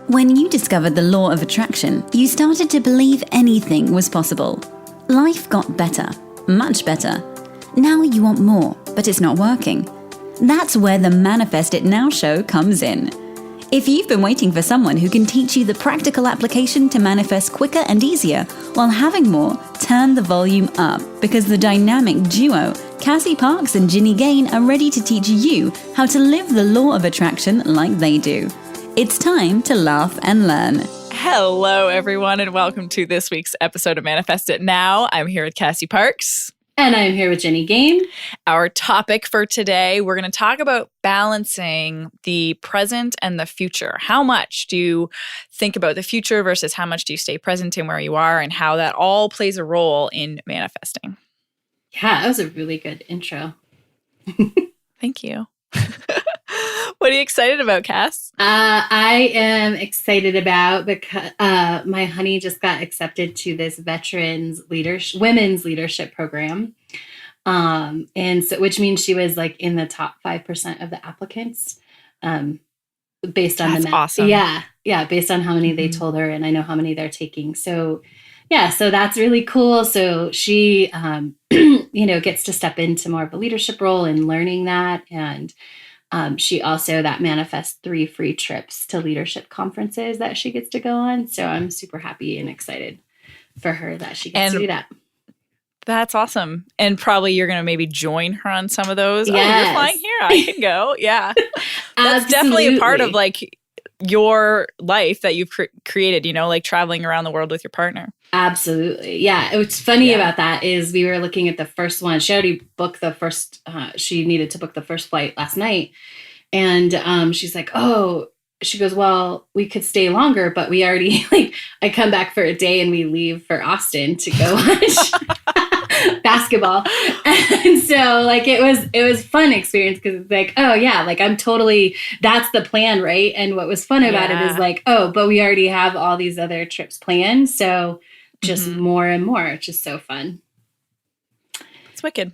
When you discovered the law of attraction, you started to believe anything was possible. Life got better, much better. Now you want more, but it's not working. That's where the Manifest It Now show comes in. If you've been waiting for someone who can teach you the practical application to manifest quicker and easier while having more, turn the volume up, because the dynamic duo, Cassie Parks and Ginny Gain, are ready to teach you how to live the law of attraction like they do. It's time to laugh and learn. Hello, everyone, and welcome to this week's episode of Manifest It Now. I'm here with Cassie Parks. And I'm here with Ginny Gain. Our topic for today, we're going to talk about balancing the present and the future. How much do you think about the future versus how much do you stay present in where you are, and how that all plays a role in manifesting? Yeah, that was a really good intro. Thank you. What are you excited about, Cass? I am excited about because my honey just got accepted to this women's leadership program, and so which means she was like in the top 5% of the applicants, based on That's the awesome. Yeah, based on how many they told her, and I know how many they're taking. So yeah, so that's really cool. So she, gets to step into more of a leadership role in learning that, and she also that manifests 3 free trips to leadership conferences that she gets to go on. So I'm super happy and excited for her that she gets to do that. That's awesome. And probably you're going to maybe join her on some of those. Yes. Oh, you're flying here. I can go. Yeah. That's definitely a part of like your life that you've created, like traveling around the world with your partner. Absolutely. Yeah. What's funny about that is we were looking at the first one. She already booked the first, she needed to book the first flight last night. And she's like, she goes, well, we could stay longer, but we already, I come back for a day and we leave for Austin to go watch basketball. And so it was fun experience, because it's like, I'm totally, that's the plan, right? And what was fun about it is but we already have all these other trips planned. So just more and more. It's just so fun. It's wicked.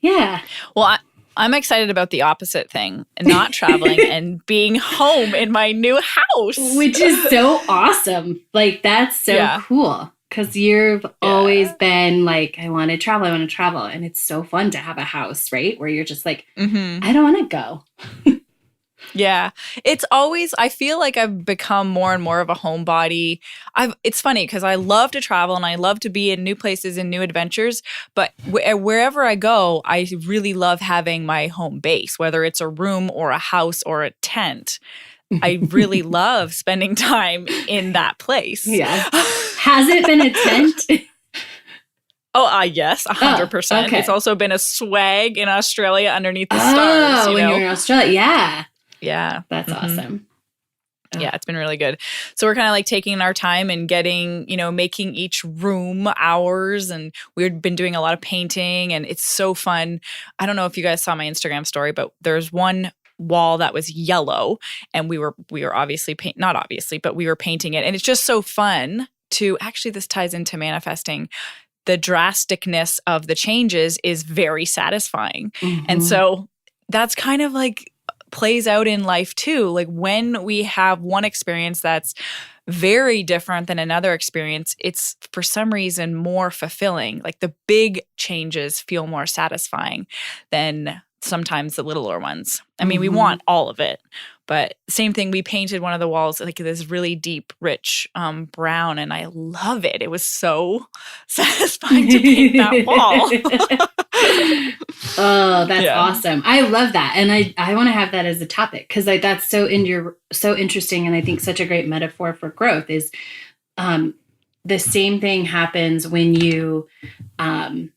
Yeah. Well, I'm excited about the opposite thing, not traveling and being home in my new house. Which is so awesome. That's so cool. Because you've always been like, I want to travel. And it's so fun to have a house, right? Where you're just like, I don't want to go. Yeah. It's always, I feel like I've become more and more of a homebody. It's funny because I love to travel and I love to be in new places and new adventures. But wherever I go, I really love having my home base, whether it's a room or a house or a tent. I really love spending time in that place. Yeah. Has it been a tent? Yes, 100%. Oh, okay. It's also been a swag in Australia underneath the stars. When you're in Australia. Yeah. Yeah. That's awesome. Yeah, it's been really good. So we're kind of taking our time and getting, making each room ours. And we've been doing a lot of painting, and it's so fun. I don't know if you guys saw my Instagram story, but there's one wall that was yellow, and we were obviously we were painting it. And it's just so fun to actually, this ties into manifesting. The drasticness of the changes is very satisfying. And so that's kind of plays out in life too. When we have one experience that's very different than another experience, it's for some reason more fulfilling. The big changes feel more satisfying than sometimes the littler ones. I mean, we want all of it, but same thing. We painted one of the walls this really deep, rich brown, and I love it. It was so satisfying to paint that wall. Oh, that's awesome. I love that. And I want to have that as a topic, because that's so interesting. And I think such a great metaphor for growth is the same thing happens when you, when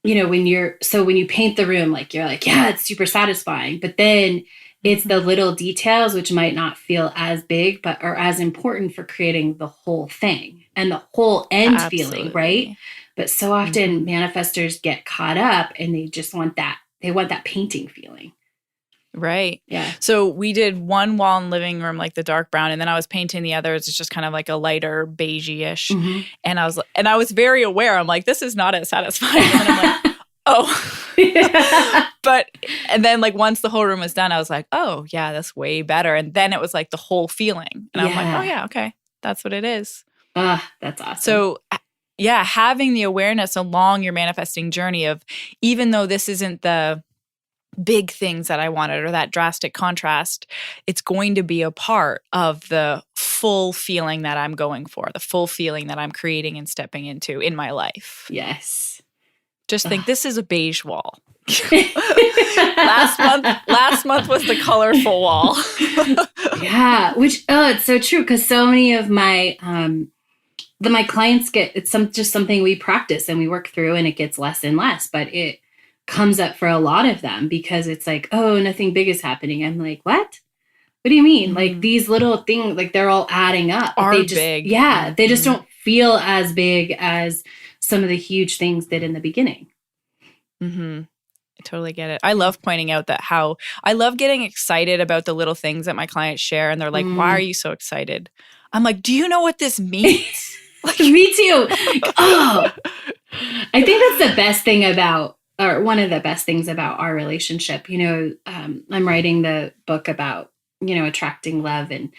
you paint the room, you're it's super satisfying, but then it's the little details which might not feel as big, but are as important for creating the whole thing and the whole end feeling, right? But so often manifestors get caught up and they just want that. They want that painting feeling. Right. Yeah. So we did one wall in the living room, the dark brown, and then I was painting the others. It's just kind of a lighter beige-ish. And I was very aware. I'm this is not as satisfying. And then I'm Oh. But, and then like once the whole room was done, I was like, oh yeah, that's way better. And then it was like the whole feeling. And I'm like, oh yeah, okay. That's what it is. That's awesome. So yeah, having the awareness along your manifesting journey of, even though this isn't the big things that I wanted or that drastic contrast, it's going to be a part of the full feeling that I'm going for, the full feeling that I'm creating and stepping into in my life. Yes. Just think, this is a beige wall. last month was the colorful wall. Yeah, which it's so true, because so many of my my clients it's just something we practice and we work through, and it gets less and less, but it comes up for a lot of them because it's like, oh, nothing big is happening. I'm like, what do you mean? Like these little things, like they're all adding up. Are they just, big. Yeah, they just don't feel as big as some of the huge things did in the beginning. I totally get it. I love pointing out that I love getting excited about the little things that my clients share, and they're like, why are you so excited? I'm like, do you know what this means? Like, me too. Oh, I think that's the best thing about, or one of the best things about our relationship. I'm writing the book about, attracting love, and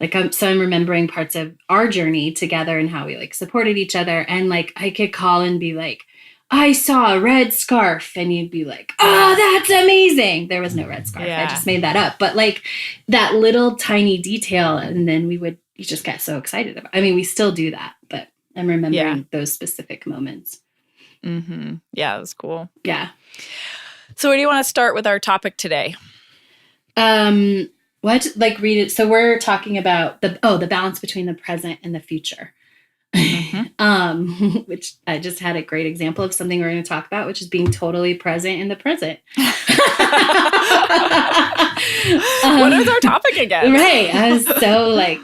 like, so I'm remembering parts of our journey together and how we like supported each other. And like, I could call and be like, I saw a red scarf, and you'd be like, oh, that's amazing. There was no red scarf. Yeah. I just made that up. But like that little tiny detail. And then you just get so excited about it. I mean, we still do that, but I'm remembering those specific moments. Yeah, that's cool. Yeah. So where do you want to start with our topic today? What? Like, read it. So we're talking about the balance between the present and the future. Which I just had a great example of something we're going to talk about, which is being totally present in the present. What is our topic again? Right. I was so like,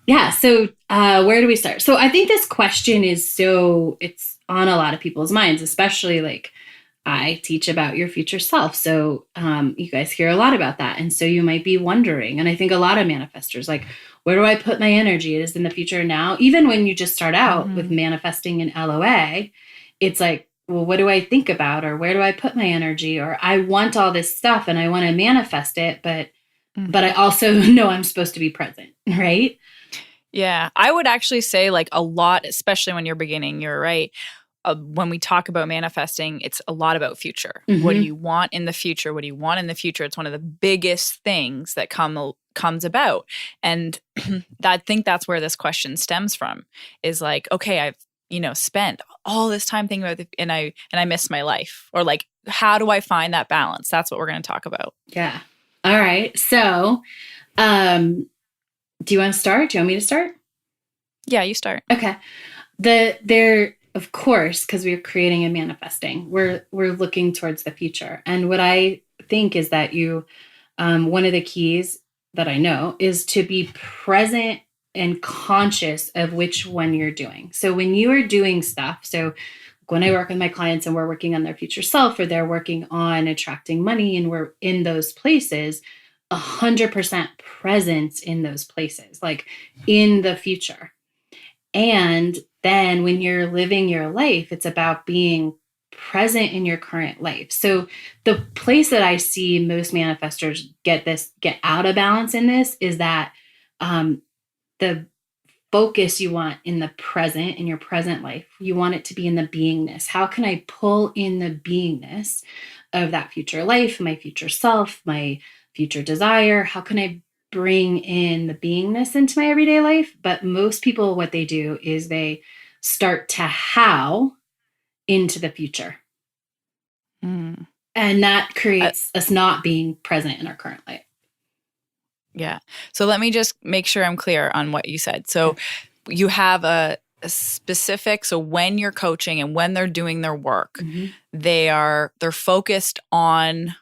yeah. So where do we start? So I think this question it's on a lot of people's minds, especially like I teach about your future self. So you guys hear a lot about that. And so you might be wondering, and I think a lot of manifestors, like, where do I put my energy? It is in the future now. Even when you just start out with manifesting in LOA, it's like, well, what do I think about? Or where do I put my energy? Or I want all this stuff and I want to manifest it, but I also know I'm supposed to be present, right? Yeah. I would actually say like a lot, especially when you're beginning, you're right. When we talk about manifesting, it's a lot about future. What do you want in the future? What do you want in the future? It's one of the biggest things that comes about. And I think that's where this question stems from, is like, okay, I've, spent all this time thinking about and I miss my life. Or like, how do I find that balance? That's what we're going to talk about. Yeah. All right. So, do you want to start? Do you want me to start? Yeah, you start. Okay. Of course, because we're creating and manifesting, we're looking towards the future. And what I think is that one of the keys that I know is to be present and conscious of which one you're doing. So when you are doing stuff, so when I work with my clients and we're working on their future self, or they're working on attracting money and we're in those places, 100% presence in those places, like in the future. And then when you're living your life, it's about being present in your current life. So the place that I see most manifestors get out of balance in this is that the focus you want in the present, in your present life, you want it to be in the beingness. How can I pull in the beingness of that future life, my future self, my future desire? How can I bring in the beingness into my everyday life? But most people, what they do is they start to how into the future. And that creates us not being present in our current life. Yeah. So let me just make sure I'm clear on what you said. So you have a specific, so when you're coaching and when they're doing their work, they're focused on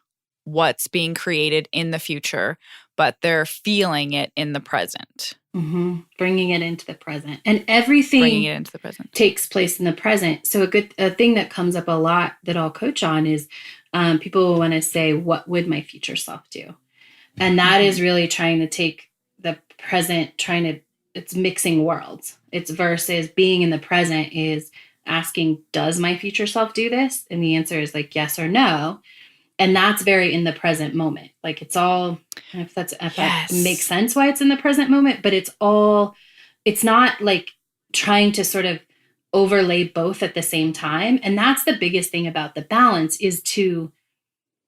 what's being created in the future, but they're feeling it in the present. Bringing it into the present. And everything bringing it into the present takes place in the present. So a thing that comes up a lot that I'll coach on is people will want to say, what would my future self do? And that is really trying to take the present, it's mixing worlds. It's versus being in the present is asking, does my future self do this? And the answer is like yes or no. And that's very in the present moment. Like it's all, if that makes sense why it's in the present moment, but it's not like trying to sort of overlay both at the same time. And that's the biggest thing about the balance is to,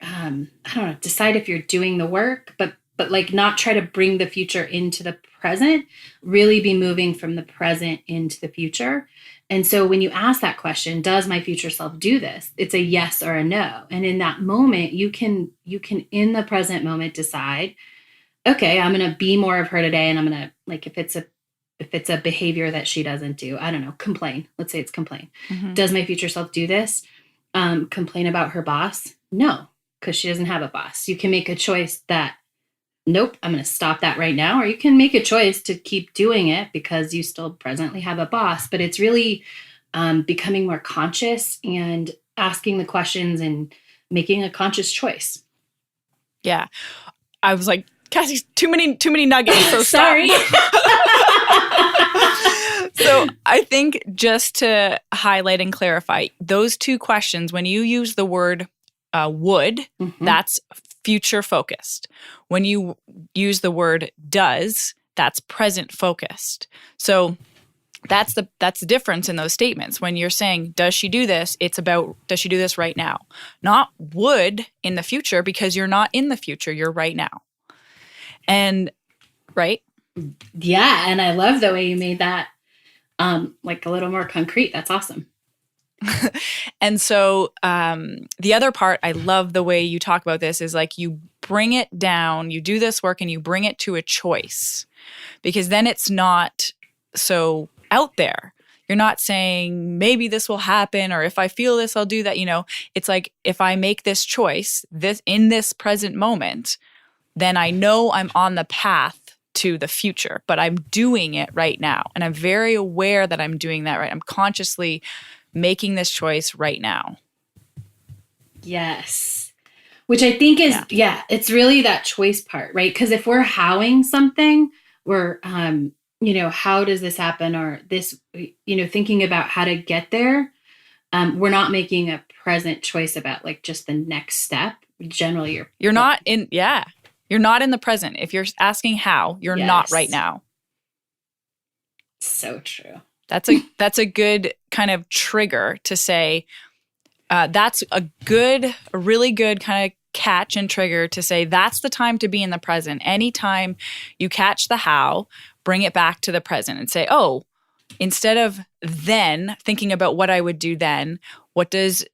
I don't know, decide if you're doing the work, but like not try to bring the future into the present, really be moving from the present into the future. And so when you ask that question, does my future self do this? It's a yes or a no. And in that moment, you can in the present moment decide, okay, I'm going to be more of her today. And I'm going to, like, if it's a behavior that she doesn't do, I don't know, complain. Let's say it's complain. Mm-hmm. Does my future self do this? Complain about her boss? No, because she doesn't have a boss. You can make a choice that, nope, I'm going to stop that right now. Or you can make a choice to keep doing it because you still presently have a boss. But it's really becoming more conscious and asking the questions and making a conscious choice. Yeah. I was like, Cassie, too many nuggets. So sorry. So I think just to highlight and clarify, those two questions, when you use the word would, Mm-hmm. that's future focused. When you use the word does, that's present focused. So that's the difference in those statements. When you're saying, does she do this? It's about, does she do this right now? Not would in the future, because you're not in the future, you're right now. And right? Yeah. And I love the way you made that like a little more concrete. That's awesome. And so the other part, I love the way you talk about this is like you bring it down, you do this work and you bring it to a choice, because then it's not so out there. You're not saying maybe this will happen, or if I feel this, I'll do that. You know, it's like if I make this choice in this present moment, then I know I'm on the path to the future, but I'm doing it right now. And I'm very aware that I'm doing that right. I'm consciously making this choice right now. Yes. Which I think is, it's really that choice part, right? Because if we're howing something, we're, how does this happen? Or this, thinking about how to get there, we're not making a present choice about like just the next step. Generally, you're not in the present. If you're asking how, you're not right now. So true. That's a good kind of trigger to say, that's a really good kind of catch and trigger to say that's the time to be in the present. Anytime you catch the how, bring it back to the present and say, oh, instead of then thinking about what I would do then, what does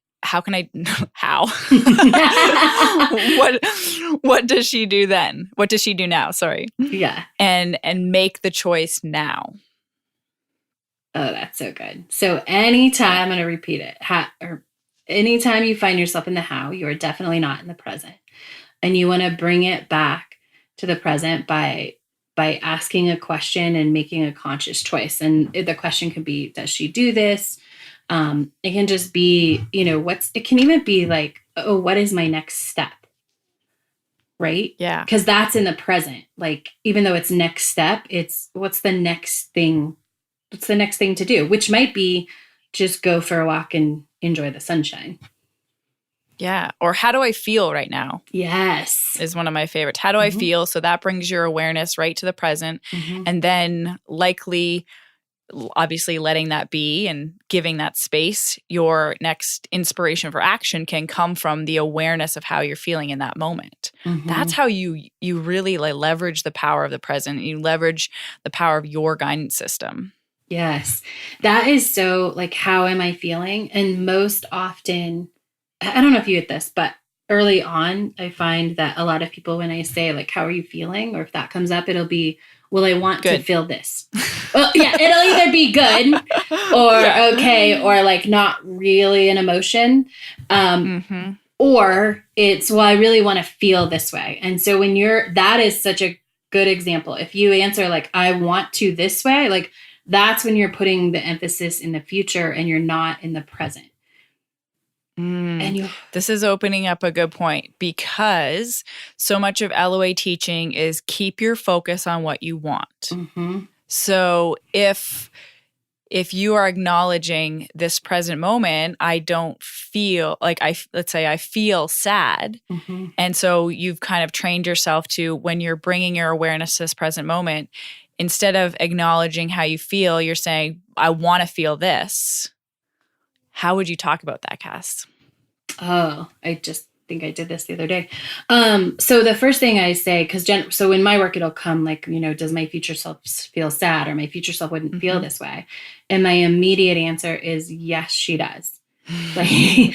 she do then? What does she do now? Sorry. Yeah. And make the choice now. Oh, that's so good. So anytime, I'm going to repeat it, anytime you find yourself in the how, you are definitely not in the present. And you want to bring it back to the present by asking a question and making a conscious choice. And the question could be, does she do this? It can just be, it can even be like, oh, what is my next step? Right? Yeah. Because that's in the present. Like, even though it's next step, it's what's the next thing? What's the next thing to do? Which might be just go for a walk and enjoy the sunshine. Yeah. Or how do I feel right now? Yes. Is one of my favorites. How do I feel? So that brings your awareness right to the present. Mm-hmm. And then obviously letting that be and giving that space, your next inspiration for action can come from the awareness of how you're feeling in that moment. Mm-hmm. That's how you really leverage the power of the present. You leverage the power of your guidance system. Yes. That is so like, how am I feeling? And most often, I don't know if you get this, but early on, I find that a lot of people, when I say like, how are you feeling? Or if that comes up, it'll be, well, I want to feel this. Well, yeah, it'll either be good or okay, or like not really an emotion. Or it's, well, I really want to feel this way. And so that is such a good example. If you answer like, I want to this way, like that's when you're putting the emphasis in the future and you're not in the present. This is opening up a good point, because so much of LOA teaching is keep your focus on what you want. Mm-hmm. So if if you are acknowledging this present moment, I don't feel like let's say I feel sad. Mm-hmm. And so you've kind of trained yourself to, when you're bringing your awareness to this present moment, instead of acknowledging how you feel, you're saying, I want to feel this. How would you talk about that, Cass? Oh, I just think I did this the other day. So the first thing I say, so in my work, it'll come like, does my future self feel sad, or my future self wouldn't feel this way? And my immediate answer is, yes, she does. Like,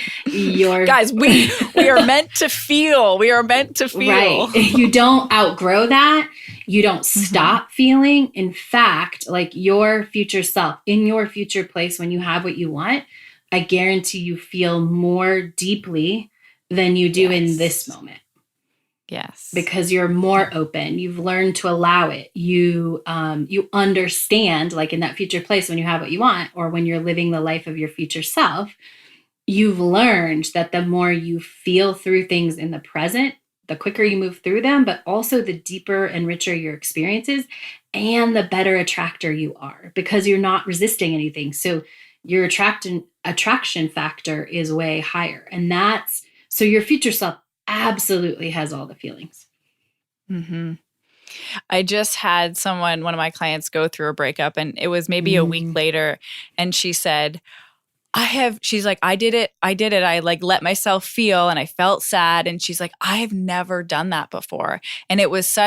guys, we are meant to feel. We are meant to feel. Right. You don't outgrow that. You don't stop feeling. In fact, like your future self, in your future place, when you have what you want, I guarantee you feel more deeply than you do in this moment. Yes. Because you're more open. You've learned to allow it. You understand, like in that future place when you have what you want, or when you're living the life of your future self, you've learned that the more you feel through things in the present, the quicker you move through them, but also the deeper and richer your experience is, and the better attractor you are, because you're not resisting anything. So your attraction factor is way higher. And so your future self absolutely has all the feelings. Mm-hmm. I just had one of my clients go through a breakup, and it was maybe a week later. And she said, she's like, I did it. I like let myself feel, and I felt sad. And she's like, I have never done that before. And it was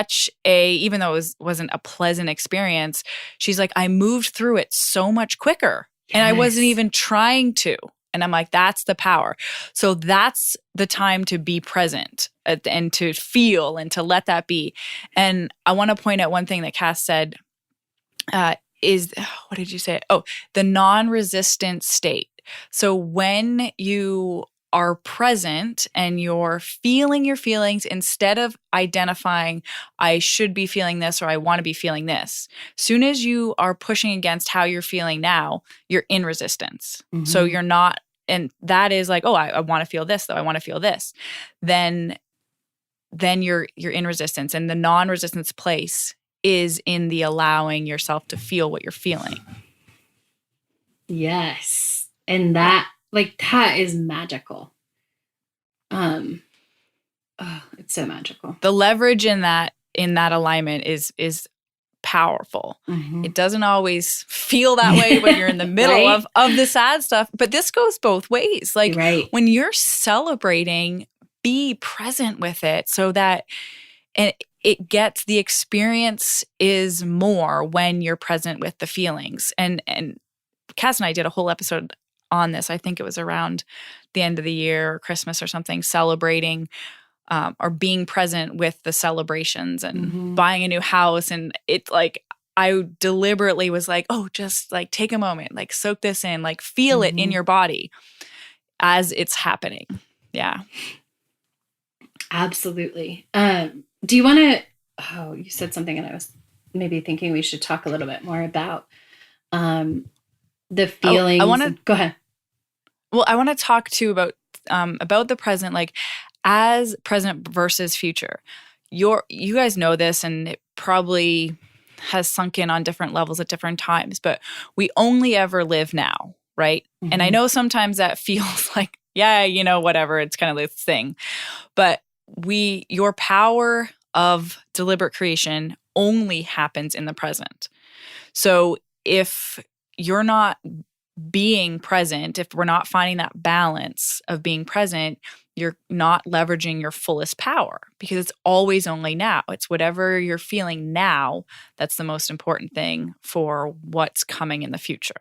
even though it wasn't a pleasant experience, she's like, I moved through it so much quicker. And I wasn't even trying to. And I'm like, that's the power. So that's the time to be present and to feel and to let that be. And I want to point out one thing that Cass said is, what did you say? Oh, the non-resistant state. So when you are present and you're feeling your feelings, instead of identifying, I should be feeling this or I want to be feeling this, soon as you are pushing against how you're feeling now, you're in resistance. Mm-hmm. So you're not, and that is like, oh, I want to feel this though. I want to feel this. Then you're in resistance, and the non-resistance place is in the allowing yourself to feel what you're feeling. Yes. And that is magical. It's so magical. The leverage in that alignment is powerful. Mm-hmm. It doesn't always feel that way when you're in the middle right? of the sad stuff, but this goes both ways. Like when you're celebrating, be present with it so that it gets, the experience is more when you're present with the feelings. And Cass and I did a whole episode on this. I think it was around the end of the year or Christmas or something, celebrating or being present with the celebrations and buying a new house. And it I deliberately was like, oh, just like take a moment, like soak this in, like feel it in your body as it's happening. Yeah. Absolutely. Do you want to, you said something and I was maybe thinking we should talk a little bit more about the feelings. Go ahead. Well, I want to talk too about the present, like as present versus future. You guys know this, and it probably has sunk in on different levels at different times, but we only ever live now, right? Mm-hmm. And I know sometimes that feels like, yeah, whatever, it's kind of this thing. But your power of deliberate creation only happens in the present. So if you're not being present, if we're not finding that balance of being present, you're not leveraging your fullest power, because it's always only now. It's whatever you're feeling now that's the most important thing for what's coming in the future.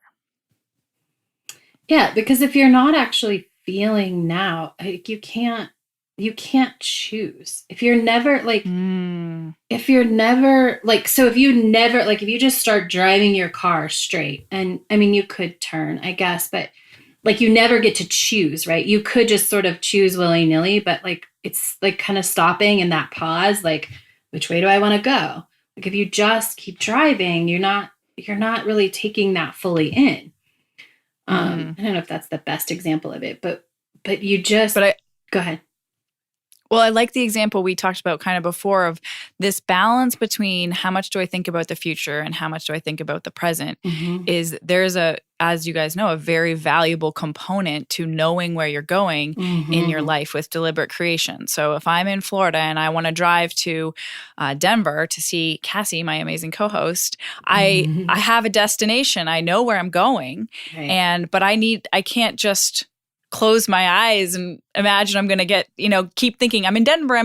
Yeah, because if you're not actually feeling now, you can't choose. If you just start driving your car straight, and I mean, you could turn, I guess, but like you never get to choose, right? You could just sort of choose willy-nilly, but like, it's like kind of stopping in that pause, like, which way do I want to go? Like if you just keep driving, you're not really taking that fully in. I don't know if that's the best example of it, but you just, go ahead. Well, I like the example we talked about kind of before of this balance between how much do I think about the future and how much do I think about the present. Is there's as you guys know, a very valuable component to knowing where you're going in your life with deliberate creation. So if I'm in Florida and I want to drive to Denver to see Cassie, my amazing co-host, I have a destination. I know where I'm going, but I can't just close my eyes and imagine I'm going to get, keep thinking I'm in Denver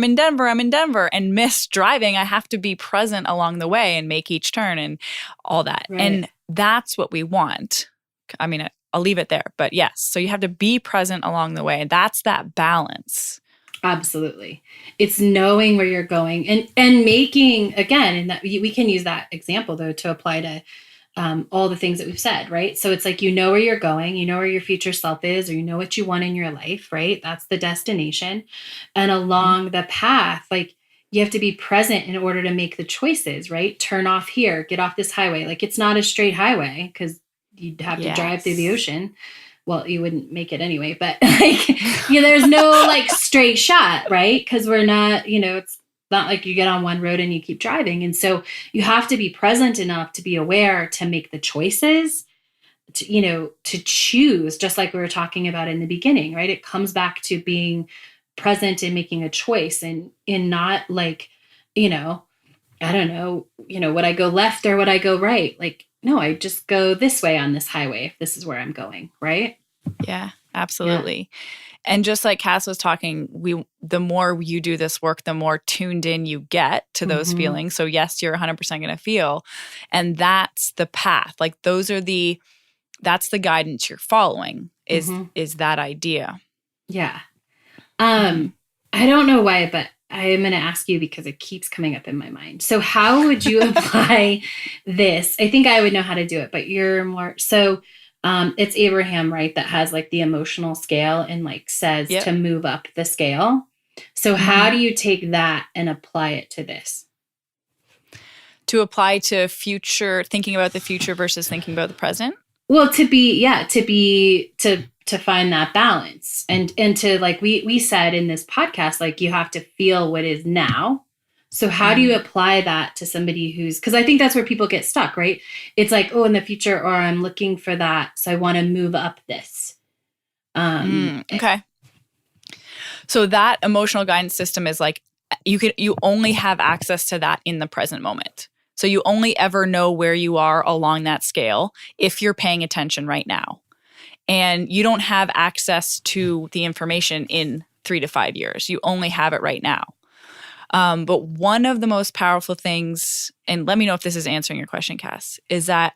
and miss driving. I have to be present along the way and make each turn and all that. Right. And that's what we want. I mean, I'll leave it there, but yes. So you have to be present along the way. That's that balance. Absolutely. It's knowing where you're going and making, again, and that we can use that example though to apply to all the things that we've said, right? So it's like, you know where you're going, you know where your future self is, or you know what you want in your life, right? That's the destination. And along the path, like you have to be present in order to make the choices, right? Turn off here, get off this highway. Like it's not a straight highway because you'd have to drive through the ocean. Well, you wouldn't make it anyway, but like, there's no like straight shot, right? Because we're not, it's not like you get on one road and you keep driving. And so you have to be present enough to be aware to make the choices, to choose, just like we were talking about in the beginning, right? It comes back to being present and making a choice and in not like, I don't know, would I go left or would I go right? Like, no, I just go this way on this highway if this is where I'm going, right? Yeah, absolutely. Yeah. And just like Cass was talking, the more you do this work, the more tuned in you get to those feelings. So yes, you're 100% going to feel. And that's the path. Like that's the guidance you're following is that idea. Yeah. I don't know why, but I am going to ask you because it keeps coming up in my mind. So how would you apply this? I think I would know how to do it, but you're more so. It's Abraham, right? That has like the emotional scale and like says to move up the scale. So how do you take that and apply it to this? To apply to thinking about the future versus thinking about the present? Well, to find that balance and to like, we said in this podcast, like you have to feel what is now. So how do you apply that to somebody because I think that's where people get stuck, right? It's like, oh, in the future, or I'm looking for that. So I want to move up this. Okay. So that emotional guidance system is like, you only have access to that in the present moment. So you only ever know where you are along that scale if you're paying attention right now. And you don't have access to the information in 3 to 5 years. You only have it right now. But one of the most powerful things, and let me know if this is answering your question, Cass, is that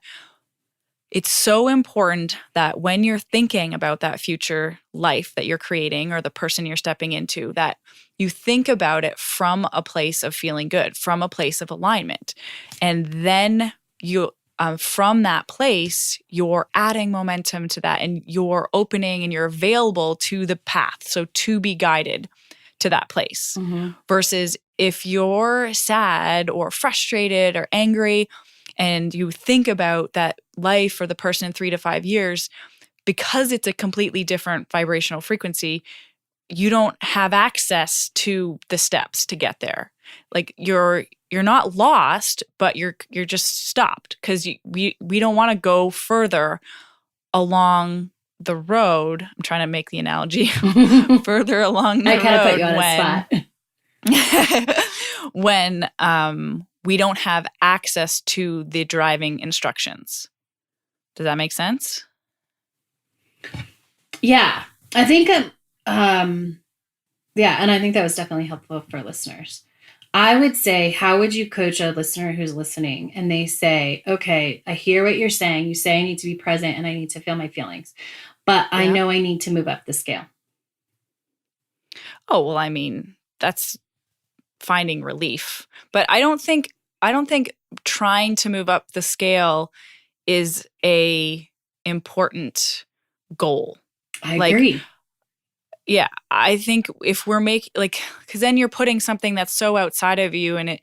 it's so important that when you're thinking about that future life that you're creating or the person you're stepping into, that you think about it from a place of feeling good, from a place of alignment. And then from that place, you're adding momentum to that and you're opening and you're available to the path. So to be guided to that place versus if you're sad or frustrated or angry and you think about that life or the person in 3 to 5 years, because it's a completely different vibrational frequency, you don't have access to the steps to get there. Like you're not lost, but you're just stopped because we don't want to go further along the road. I'm trying to make the analogy further along the road. I kind of put you on a spot. When we don't have access to the driving instructions. Does that make sense? Yeah, I think, and I think that was definitely helpful for listeners. I would say, how would you coach a listener who's listening and they say, okay, I hear what you're saying. You say I need to be present and I need to feel my feelings, but I know I need to move up the scale. Oh, well, I mean, that's finding relief. But I don't think trying to move up the scale is a important goal. I agree. Yeah, I think if we're because then you're putting something that's so outside of you and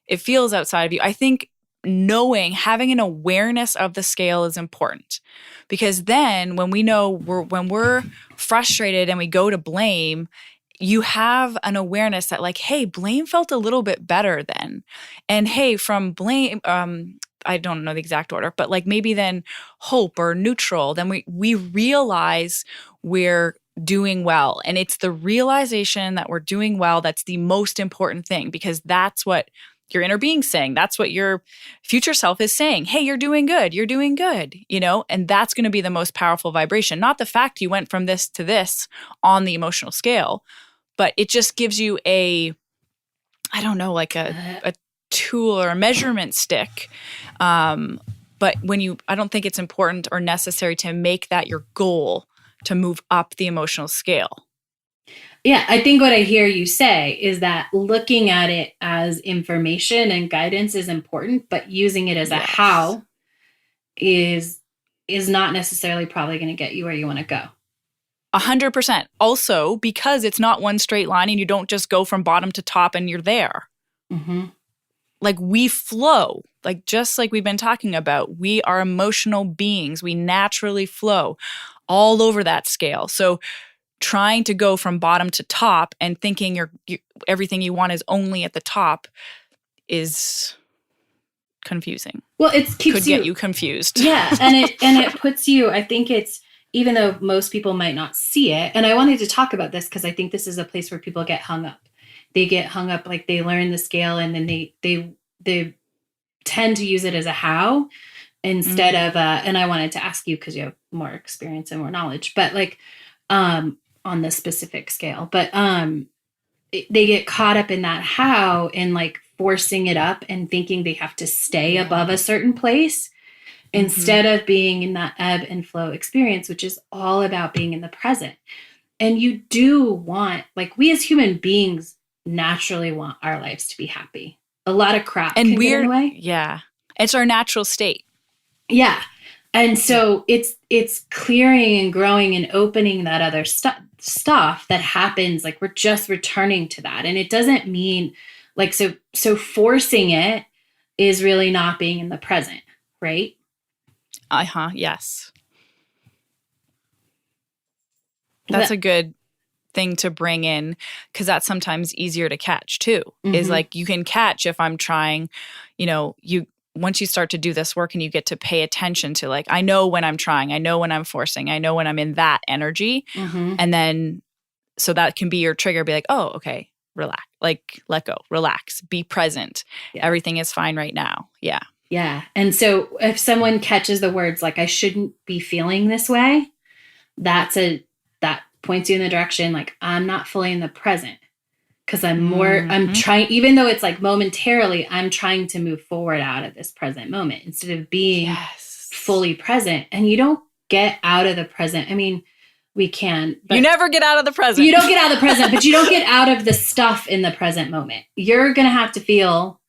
it feels outside of you. I think having an awareness of the scale is important because then when we know when we're frustrated and we go to blame, you have an awareness that like, hey, blame felt a little bit better then. And hey, from blame, I don't know the exact order, but like maybe then hope or neutral, then we realize we're doing well. And it's the realization that we're doing well that's the most important thing, because that's what your inner being's saying. That's what your future self is saying. Hey, you're doing good. You're doing good, and that's going to be the most powerful vibration. Not the fact you went from this to this on the emotional scale, but it just gives you a tool or a measurement stick. But I don't think it's important or necessary to make that your goal to move up the emotional scale. Yeah, I think what I hear you say is that looking at it as information and guidance is important, but using it as a how is not necessarily probably going to get you where you want to go. 100%. Also, because it's not one straight line and you don't just go from bottom to top and you're there. Mm-hmm. Like we flow, like just like we've been talking about, we are emotional beings. We naturally flow all over that scale. So trying to go from bottom to top and thinking everything you want is only at the top is confusing. Well, it could get you confused. Yeah, and it puts you, I think it's, even though most people might not see it, and I wanted to talk about this because I think this is a place where people get hung up. They get hung up, like they learn the scale and then they tend to use it as a how instead of and I wanted to ask you because you have more experience and more knowledge, but like on the specific scale, but they get caught up in that how and like forcing it up and thinking they have to stay above a certain place instead of being in that ebb and flow experience, which is all about being in the present. And you do want, like we as human beings naturally want our lives to be happy. A lot of crap and can get in the way. Yeah. It's our natural state. Yeah. And so it's clearing and growing and opening that other stuff that happens. Like we're just returning to that. And it doesn't mean like, so forcing it is really not being in the present, right? Yes. That's a good thing to bring in, because that's sometimes easier to catch too. Is like you can catch if I'm trying, once you start to do this work and you get to pay attention to like, I know when I'm trying, I know when I'm forcing, I know when I'm in that energy. And then, so that can be your trigger, be like, oh, okay, relax, like let go, relax, be present. Yeah. Everything is fine right now. Yeah. Yeah. And so if someone catches the words like, I shouldn't be feeling this way, that points you in the direction, like I'm not fully in the present because I'm trying, even though it's like momentarily, I'm trying to move forward out of this present moment instead of being fully present. And you don't get out of the present. I mean, we can. But you never get out of the present. You don't get out of the present, but you don't get out of the stuff in the present moment. You're going to have to feel,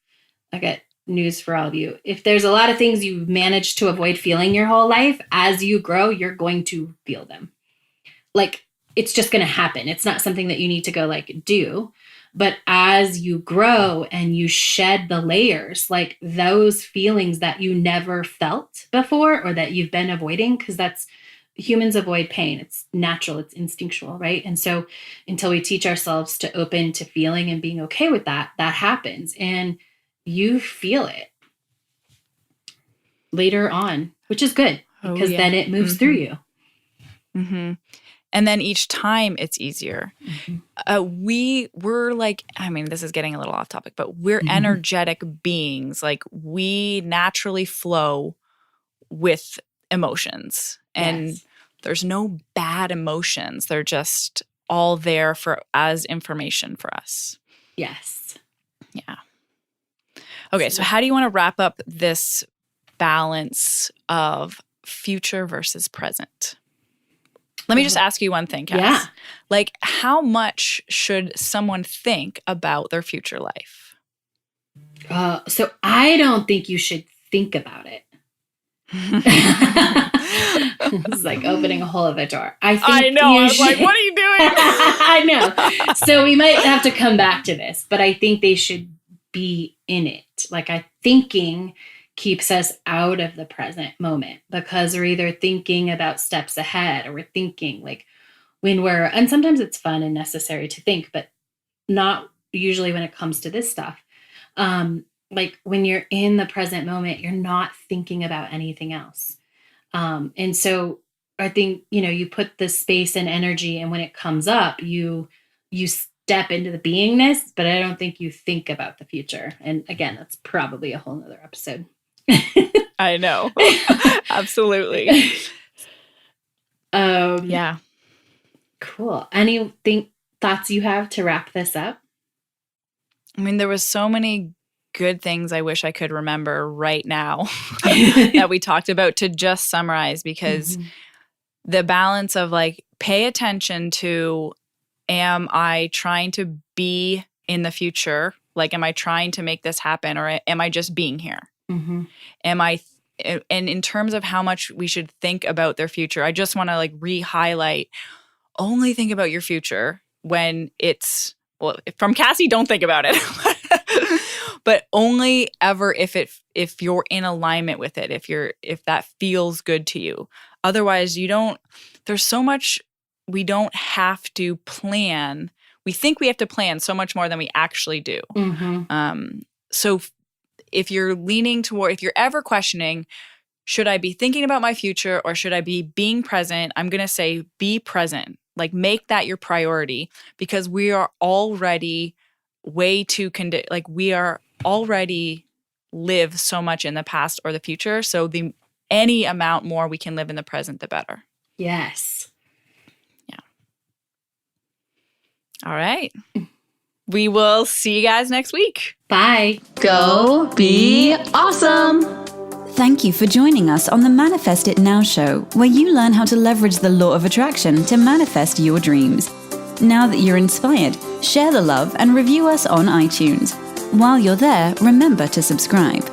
I got news for all of you. If there's a lot of things you've managed to avoid feeling your whole life, as you grow, you're going to feel them. Like, it's just going to happen. It's not something that you need to go like do. But as you grow and you shed the layers, like those feelings that you never felt before or that you've been avoiding, because that's humans avoid pain. It's natural. It's instinctual, right? And so until we teach ourselves to open to feeling and being okay with that, that happens. And you feel it later on, which is good because then it moves through you. And then each time it's easier. We're like, I mean, this is getting a little off topic, but we're energetic beings. Like we naturally flow with emotions and there's no bad emotions. They're just all there as information for us. Yes. Yeah. Okay. So how do you want to wrap up this balance of future versus present? Let me just ask you one thing, Cass. Yeah. Like, how much should someone think about their future life? So I don't think you should think about it. It's like opening a hole of a door. I know. I was like, what are you doing? I know. So we might have to come back to this, but I think they should be in it. Like thinking keeps us out of the present moment because we're either thinking about steps ahead or we're thinking like, and sometimes it's fun and necessary to think, but not usually when it comes to this stuff. Like when you're in the present moment, you're not thinking about anything else. And so I think, you put the space and energy, and when it comes up, you step into the beingness, but I don't think you think about the future. And again, that's probably a whole nother episode. I know. Absolutely. Yeah. Cool. Thoughts you have to wrap this up? I mean, there was so many good things I wish I could remember right now that we talked about to just summarize, because the balance of like, pay attention to, am I trying to be in the future? Like, am I trying to make this happen, or am I just being here? And in terms of how much we should think about their future, I just want to like re-highlight, only think about your future when it's, well, from Cassie, don't think about it. But only ever if you're in alignment with it, if that feels good to you. Otherwise, there's so much we don't have to plan. We think we have to plan so much more than we actually do. So if you're if you're ever questioning, should I be thinking about my future or should I be being present? I'm going to say be present. Like, make that your priority, because we are already way too we are already live so much in the past or the future. So any amount more we can live in the present, the better. Yes. Yeah. All right. We will see you guys next week. Bye. Go be awesome. Thank you for joining us on the Manifest It Now show, where you learn how to leverage the law of attraction to manifest your dreams. Now that you're inspired, share the love and review us on iTunes. While you're there, remember to subscribe.